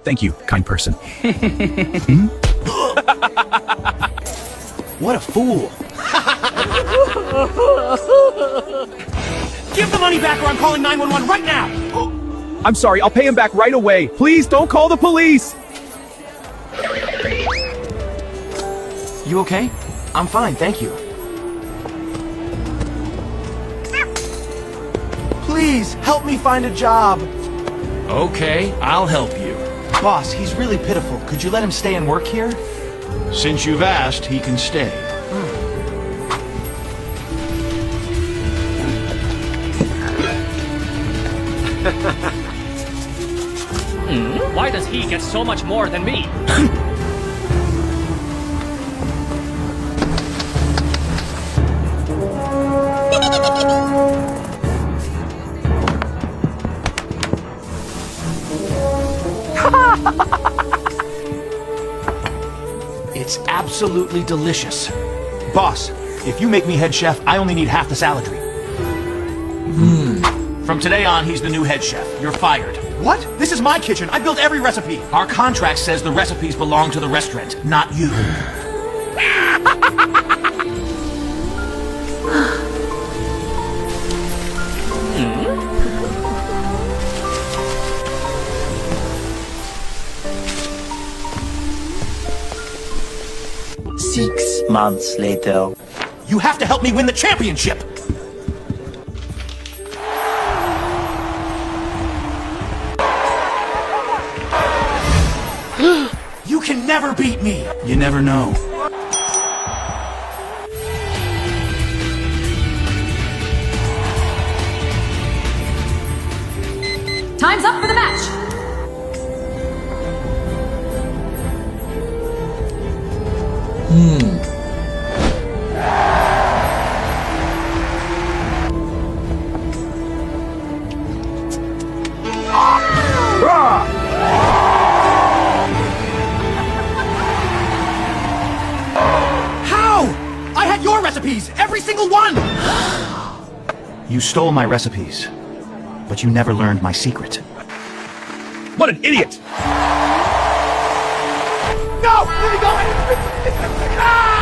Thank you, kind person. What a fool. Give the money back or I'm calling 911 right now! I'm sorry, I'll pay him back right away. Please don't call the police! You okay? I'm fine, thank you. Please, help me find a job. Okay, I'll help you. Boss, he's really pitiful. Could you let him stay and work here? Since you've asked, he can stay. Why does he get so much more than me? It's absolutely delicious. Boss, if you make me head chef, I only need half the salary. From today on, he's the new head chef. You're fired. What? This is my kitchen. I built every recipe. Our contract says the recipes belong to the restaurant, not you. Six months later. You have to help me win the championship! You can never beat me! You never know. Time's up for the match! How? I had your recipes! Every single one! You stole my recipes, but you never learned my secret. What an idiot! No! Let me go! Ah!